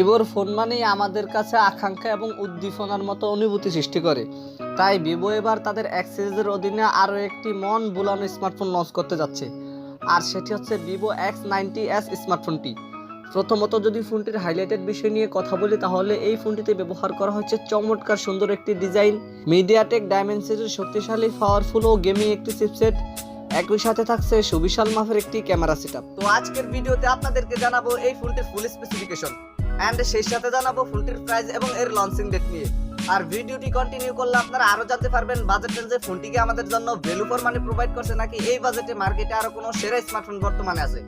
ভিভোর ফোন মানেই আমাদের কাছে আকাঙ্ক্ষা এবং উদ্দীপনার মতো অনুভূতি সৃষ্টি করে। তাই ভিভো এবার তাদের এক্স সিরিজের অধীনে আরও একটি মন ভোলানো স্মার্টফোন লঞ্চ করতে যাচ্ছে, আর সেটি হচ্ছে ভিভো X90s স্মার্টফোনটি। প্রথমত যদি ফোনটির হাইলাইটেড বিষয় নিয়ে কথা বলি, তাহলে এই ফোনটিতে ব্যবহার করা হচ্ছে চমৎকার সুন্দর একটি ডিজাইন, মিডিয়াটেক ডায়মেনসিটির শক্তিশালী পাওয়ারফুল ও গেমিং একটি চিপসেট, একই সাথে থাকছে সুবিশাল মাপের একটি ক্যামেরা সেটআপ। তো আজকের ভিডিওতে আপনাদেরকে জানাবো এই ফোনটির ফুল স্পেসিফিকেশন এন্ড সেই সাথে জানাবো ফোনটির প্রাইস এবং এর লঞ্চিং ডেট নিয়ে। আর ভিডিওটি কন্টিনিউ করলে আপনারা আরো জানতে পারবেন বাজেট রেঞ্জে ফোনটিকে আমাদের জন্য ভ্যালু ফর মানি প্রোভাইড করছে নাকি এই বাজেটে মার্কেটে আরো কোনো সেরা স্মার্টফোন বর্তমানে আছে।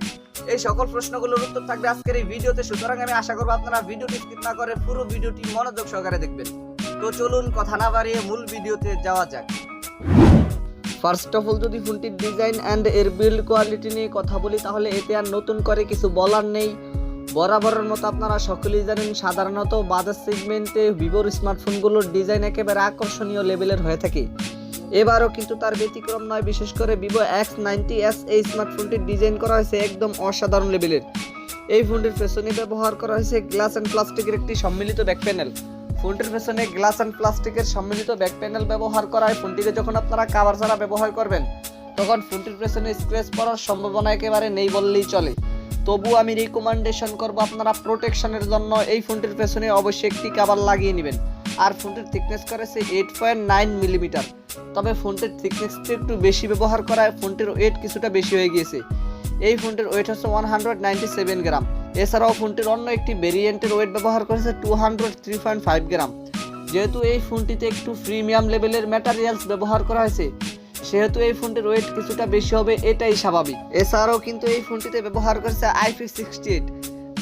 এই সকল প্রশ্নগুলোর উত্তর থাকবে আজকের এই ভিডিওতে, সুতরাং আমি আশা করব আপনারা ভিডিওটি স্কিপ না করে পুরো ভিডিওটি মনোযোগ সহকারে দেখবেন। তো চলুন কথা না বাড়িয়ে মূল ভিডিওতে যাওয়া যাক। ফার্স্ট অফ অল যদি ফোনটির ডিজাইন অ্যান্ড এর বিল্ড কোয়ালিটি নিয়ে কথা বলি, তাহলে এতে আর নতুন করে কিছু বলার নেই। বরাবরের মতো আপনারা সকলেই জানেন সাধারণত বাজার সেগমেন্টে ভিভোর স্মার্টফোনগুলোর ডিজাইন একেবারে আকর্ষণীয় লেভেলের হয়ে থাকে। এবারও কিন্তু তার ব্যতিক্রম নয়। বিশেষ করে ভিভো X90s এই স্মার্টফোনটির ডিজাইন করা হয়েছে একদম অসাধারণ লেভেলের। এই ফোনটির পেছনে ব্যবহার করা হয়েছে গ্লাস অ্যান্ড প্লাস্টিকের একটি সম্মিলিত ব্যাক প্যানেল। ফোনটির পেছনে গ্লাস অ্যান্ড প্লাস্টিকের সম্মিলিত ব্যাক প্যানেল ব্যবহার করায় ফোনটিকে যখন আপনারা কভার ছাড়া ব্যবহার করবেন, তখন ফোনটির পেছনে স্ক্র্যাচ পড়ার সম্ভাবনা একেবারে নেই বললেই চলে। তবু আমি রিকমেন্ডেশন করব আপনারা প্রোটেকশনের জন্য এই ফোনটির পেছনে অবশ্যই একটি কভার লাগিয়ে নেবেন। আর ফোনটির থিকনেস করেছে 8.9 মিলিমিটার। তবে ফোনটির থিকনেসটি একটু বেশি ব্যবহার করায় ফোনটির ওয়েট কিছুটা বেশি হয়ে গিয়েছে। এই ফোনটির ওয়েট হচ্ছে 197 গ্রাম। এছাড়াও ফোনটির অন্য একটি ভেরিয়েন্টের ওয়েট ব্যবহার করেছে 203.5 গ্রাম। যেহেতু এই ফোনটিতে একটু প্রিমিয়াম লেভেলের ম্যাটেরিয়ালস ব্যবহার করা হয়েছে, সেহেতু এই ফোনটির ওয়েট কিছুটা বেশি হবে, এটাই স্বাভাবিক। এছাড়াও কিন্তু এই ফোনটিতে ব্যবহার করেছে IP68,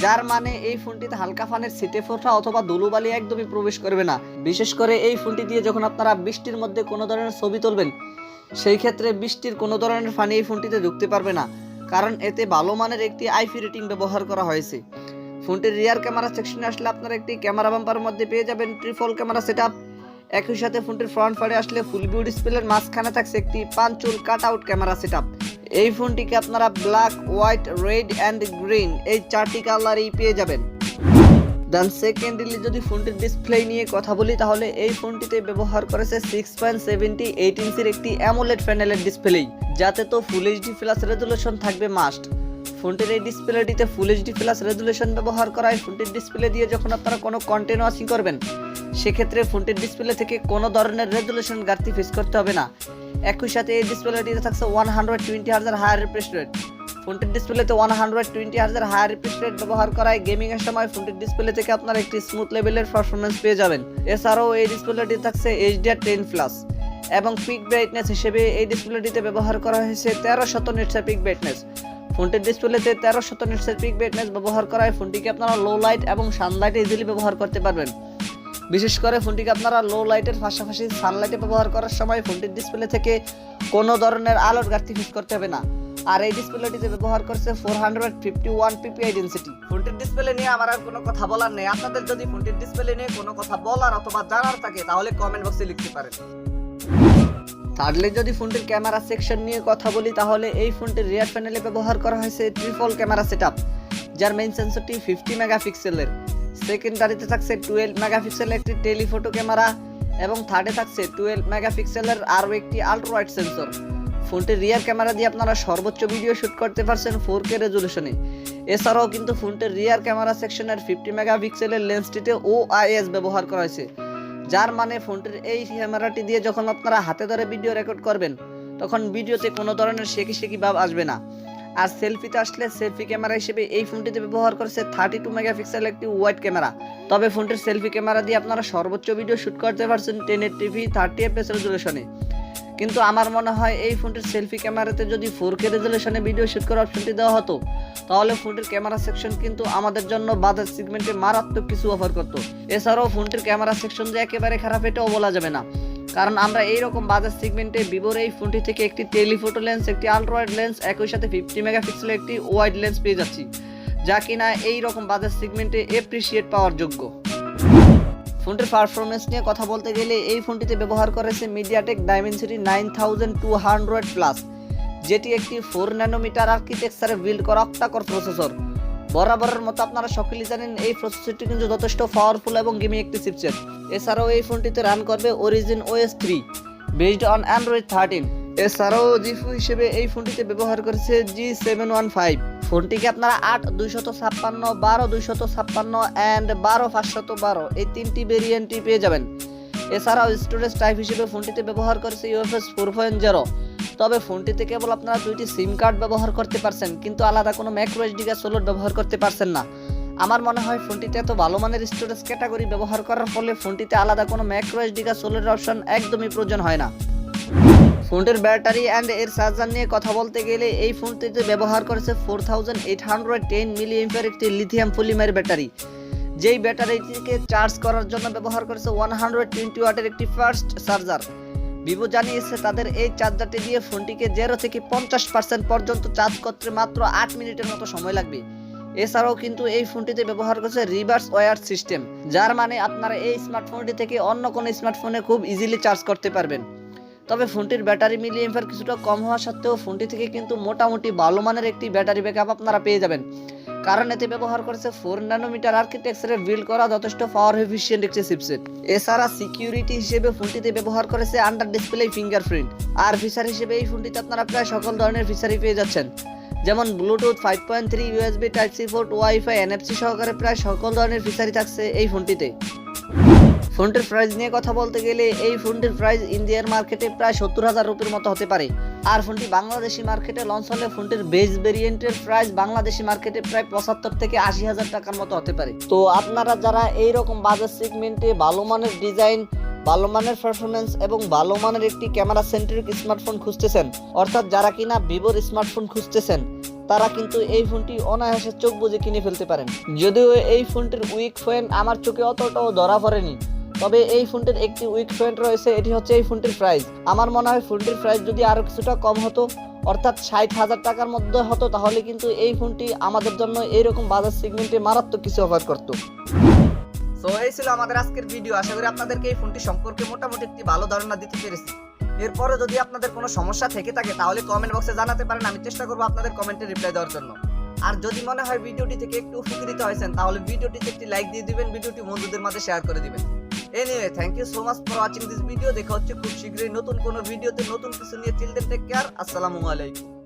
যার মানে এই ফোনটিতে হালকা ফানের ছিটে ফোটা অথবা ধুলোবালি একদমই প্রবেশ করবে না। বিশেষ করে এই ফোনটি দিয়ে যখন আপনারা বৃষ্টির মধ্যে কোনো ধরনের ছবি তুলবেন, সেই ক্ষেত্রে বৃষ্টির কোনো ধরনের পানি এই ফোনটিতে ঢুকতে পারবে না, কারণ এতে ভালো মানের একটি IP রেটিং ব্যবহার করা হয়েছে। ফোনটির রিয়ার ক্যামেরা সেকশনে আসলে আপনারা একটি ক্যামেরা বাম্পার মধ্যে পেয়ে যাবেন ট্রিপল ক্যামেরা সেটআপ। একই সাথে ফোনটির ফ্রন্ট ফারে আসলে ফুল ভিউ ডিসপ্লের মাঝখানে থাকছে একটি পাঁচচুল কাট আউট ক্যামেরা সেটআপ। এই ফোনটিকে আপনারা black, white, red and green এই চারটি কালারই পেয়ে যাবেন। দেন সেকেন্ডলি যদি ফোনটির ডিসপ্লে নিয়ে কথা বলি, তাহলে এই ফোনটিতে ব্যবহার করেছে 6.78 ইঞ্চির একটি অ্যামোলেড প্যানেলের ডিসপ্লে, যাতে তো ফুল এইচডি প্লাস রেজুলেশন থাকবে মাস্ট। ফোনটির এই ডিসপ্লেটিতে ফুল এইচডি প্লাস রেজুলেশন ব্যবহার করায় ফোনটির ডিসপ্লে দিয়ে যখন আপনারা কোনো কন্টেন্ট ওয়াচিং করবেন, সেক্ষেত্রে ফোনটির ডিসপ্লে থেকে কোনো ধরনের রেজুলেশন ঘাটতি ফেস করতে হবে না। একই সাথে এই ডিসপ্লেটিতে থাকছে 120 হার্জ হায়ার রিফ্রেশ রেট। ফোনটির ডিসপ্লেতে 120 হার্জ হায়ার রিফ্রেশ রেট ব্যবহার করায় গেমিং এর সময় ফোনটির ডিসপ্লে থেকে আপনারা একটি স্মুথ লেভেলের পারফরম্যান্স পেয়ে যাবেন। এছাড়াও এই ডিসপ্লেটিতে থাকছে HDR10+ এবং পিক ব্রাইটনেস হিসেবে এই ডিসপ্লেটিতে ব্যবহার করা হয়েছে 1300 নিটসের পিক ব্রাইটনেস। ফোনটির ডিসপ্লেতে 1300 নিটসের পিক ব্রাইটনেস ব্যবহার করায় ফোনটিকে আপনারা লো লাইট এবং সানলাইটে ইজিলি ব্যবহার করতে পারবেন। বিশেষ করে ফোনটিকে আপনারা লো লাইটের পাশাপাশি সানলাইটে ব্যবহার করার সময় ফোনটির ডিসপ্লে থেকে কোনো ধরনের আলোর ঘাটতি ফেস করতে হবে না। আর এই ডিসপ্লেটিতে ব্যবহার করছে 451 ppi ডেনসিটি। ফোনটির ডিসপ্লে নিয়ে আমার আর কোনো কথা বলার নেই। আপনাদের যদি ফোনটির ডিসপ্লে নিয়ে কোনো কথা বলার অথবা জানার থাকে, তাহলে কমেন্ট বক্সে লিখতে পারেন। থার্ডলি যদি ফোনটির ক্যামেরা সেকশন নিয়ে কথা বলি, তাহলে এই ফোনটির রিয়ার প্যানেলে ব্যবহার করা হয়েছে ট্রিপল ক্যামেরা সেটআপ, যার মেইন সেন্সরটি 50 মেগাপিক্সেলের। সেকেন্ডারিতে থাকছে 12 মেগাপিক্সেলের একটি টেলিফটো ক্যামেরা এবং থার্ডে থাকছে 12 মেগাপিক্সেলের আরও একটি আল্ট্রা ওয়াইড সেন্সর। ফোনটির রিয়ার ক্যামেরা দিয়ে আপনারা সর্বোচ্চ ভিডিও শুট করতে পারছেন 4K রেজুলেশনে। এছাড়াও কিন্তু ফোনটির রিয়ার ক্যামেরা সেকশনের 50 মেগাপিক্সেলের লেন্সটিতে OIS ব্যবহার করা হয়েছে, যার মানে ফোনটির এই ক্যামেরাটি দিয়ে যখন আপনারা হাতে ধরে ভিডিও রেকর্ড করবেন, তখন ভিডিওতে কোনো ধরনের শেকি ভাব আসবে না। আর সেলফিতে আসলে সেলফি ক্যামেরা হিসেবে এই ফোনটিতে ব্যবহার করেছে 32 মেগাপিক্সেল একটি ওয়াইড ক্যামেরা। তবে ফোনটির সেলফি ক্যামেরা দিয়ে আপনারা সর্বোচ্চ ভিডিও শুট করতে পারছেন 1080p 30fps রেজুলেশনে। কিন্তু আমার মনে হয় এই ফোনটির সেলফি ক্যামেরাতে যদি 4K রেজুলেশনে ভিডিও শুট করার অপশনটি দেওয়া হতো, তাহলে ফোনটির ক্যামেরা সেকশন কিন্তু আমাদের জন্য বাজার সেগমেন্টে মারাত্মক কিছু অফার করত। এছাড়াও ফোনটির ক্যামেরা সেকশন যে একেবারে খারাপ, এটাও বলা যাবে না, কারণ আমরা এইরকম বাজার সেগমেন্টে ভিভোর এই ফোনটি থেকে একটি টেলিফটো লেন্স, একটি আল্ট্রা ওয়াইড লেন্স, একই সাথে 50 মেগাপিক্সেলের একটি ওয়াইড লেন্স পেয়ে যাচ্ছি, যা কিনা এইরকম বাজার সেগমেন্টে এপ্রিসিয়েট পাওয়ার যোগ্য। ফোনটির পারফরমেন্স নিয়ে কথা বলতে গেলে এই ফোনটিতে ব্যবহার করেছে মিডিয়াটেক ডায়মেনসিটি 9200+, যেটি একটি 4 ন্যানোমিটার আর্কিটেকচারে বিল্ড করা অক্টা কোর প্রসেসর। বরাবরের মতো আপনারা সকলেই জানেন এই প্রসেসরটি কিন্তু যথেষ্ট পাওয়ারফুল এবং গেমিং একটি চিপসেট। এছাড়াও এই ফোনটিতে রান করবে origin OS 3 based on Android 13। এছাড়াও জিপু হিসেবে এই ফোনটিতে ব্যবহার করেছে G715। ফোনটিকে আপনারা 8/256, 12/256 অ্যান্ড 12/512 এই তিনটি ভেরিয়েন্টই পেয়ে যাবেন। এছাড়াও স্টোরেজ টাইপ হিসেবে ফোনটিতে ব্যবহার করেছে UFS 4.0। তবে ফোনটিতে কেবল আপনারা 2টি সিম কার্ড ব্যবহার করতে পারছেন, কিন্তু আলাদা কোনো ম্যাইক্রো SD কার্ড স্লট ব্যবহার করতে পারছেন না। আমার মনে হয় ফোনটিতে এত ভালো মানের স্টোরেজ ক্যাটাগরি ব্যবহার করার ফলে ফোনটিতে আলাদা কোনো ম্যাইক্রো SD কার্ড স্লটের অপশন একদমই প্রয়োজন হয় না। ফোনটির ব্যাটারি অ্যান্ড এর চার্জার নিয়ে কথা বলতে গেলে এই ফোনটিতে ব্যবহার করেছে 4810 mAh একটি লিথিয়াম পলিমার ব্যাটারি, যেই ব্যাটারিটিকে চার্জ করার জন্য ব্যবহার করেছে 120 ওয়াটের একটি ফাস্ট চার্জার। ভিভো জানিয়েছে তাদের এই চার্জারটি দিয়ে ফোনটিকে 0 থেকে 50% পর্যন্ত চার্জ করতে মাত্র 8 মিনিটের মতো সময় লাগবে। এছাড়াও কিন্তু এই ফোনটিতে ব্যবহার করেছে রিভার্স ওয়্যার সিস্টেম, যার মানে আপনারা এই স্মার্টফোনটি থেকে অন্য কোনো স্মার্টফোনে খুব ইজিলি চার্জ করতে পারবেন। তবে ফোনটির ব্যাটারি মিলিঅ্যাম্পিয়ার কিছুটা কম হওয়া সত্ত্বেও ফোনটি থেকে কিন্তু মোটামুটি ভালো মানের একটি ব্যাটারি ব্যাকআপ আপনারা পেয়ে যাবেন, কারণ এতে ব্যবহার করেছে 4 ন্যানোমিটার আর্কিটেকচারে বিল্ড করা যথেষ্ট পাওয়ার এফিশিয়েন্ট একটি চিপসেট। এছাড়া সিকিউরিটি হিসেবে ফোনটিতে ব্যবহার করেছে আন্ডার ডিসপ্লে ফিঙ্গারপ্রিন্ট। আর ফিচার হিসেবে এই ফোনটিতে আপনারা প্রায় সকল ধরনের ফিচারই পেয়ে যাচ্ছেন, যেমন Bluetooth 5.3, USB Type-C port, wifi, NFC সহকারে প্রায় সকল ধরনের ফিচারই থাকছে এই ফোনটিতে। ফোনটির প্রাইস নিয়ে কথা বলতে গেলে এই ফোনটির প্রাইস ইন্ডিয়ার মার্কেটে প্রায় 70,000 রুপির মতো হতে পারে। আর ফোনটি বাংলাদেশি মার্কেটে লঞ্চ হলে ফোনটির বেস ভেরিয়েন্টের প্রাইস বাংলাদেশি মার্কেটে প্রায় 75 থেকে 80,000 টাকার মতো হতে পারে। তো আপনারা যারা এইরকম বাজার সেগমেন্টে ভালো মানের ডিজাইন, ভালো মানের পারফরমেন্স এবং ভালো মানের একটি ক্যামেরা সেন্ট্রিক স্মার্টফোন খুঁজতেছেন, অর্থাৎ যারা কিনা ভিভোর স্মার্টফোন খুঁজতেছেন, তারা কিন্তু এই ফোনটি অনায়াসে চোখ বুজে কিনে ফেলতে পারেন। যদিও এই ফোনটির উইক পয়েন্ট আমার চোখে অতটাও ধরা পড়েনি, তবে এই ফোনটির একটি উইক পয়েন্ট রয়েছে, এটি হচ্ছে এই ফোনটির প্রাইস। আমার মনে হয় ফোনটির প্রাইস যদি আরও কিছুটা কম হতো, অর্থাৎ 60,000 টাকার মধ্যে হতো, তাহলে কিন্তু এই ফোনটি আমাদের জন্য এইরকম বাজার সেগমেন্টে মারাত্মক কিছু অফার করতো। সো এই ছিল আমাদের আজকের ভিডিও। আশা করি আপনাদেরকে এই ফোনটি সম্পর্কে মোটামুটি একটি ভালো ধারণা দিতে পেরেছি। এরপরে যদি আপনাদের কোনো সমস্যা থেকে থাকে তাহলে কমেন্ট বক্সে জানাতে পারেন, আমি চেষ্টা করবো আপনাদের কমেন্টে রিপ্লাই দেওয়ার জন্য। আর যদি মনে হয় ভিডিওটি থেকে একটু উপকৃত হয়েছেন তাহলে ভিডিওটিতে একটি লাইক দিয়ে দিবেন, ভিডিওটি বন্ধুদের মাঝে শেয়ার করে দিবেন। Anyway, thank you so much for watching this video. দেখা হচ্ছে খুব শীঘ্রই নতুন কোনো ভিডিওতে নতুন কিছু নিয়ে। টিল দেন টেক কেয়ার, আসসালামু আলাইকুম।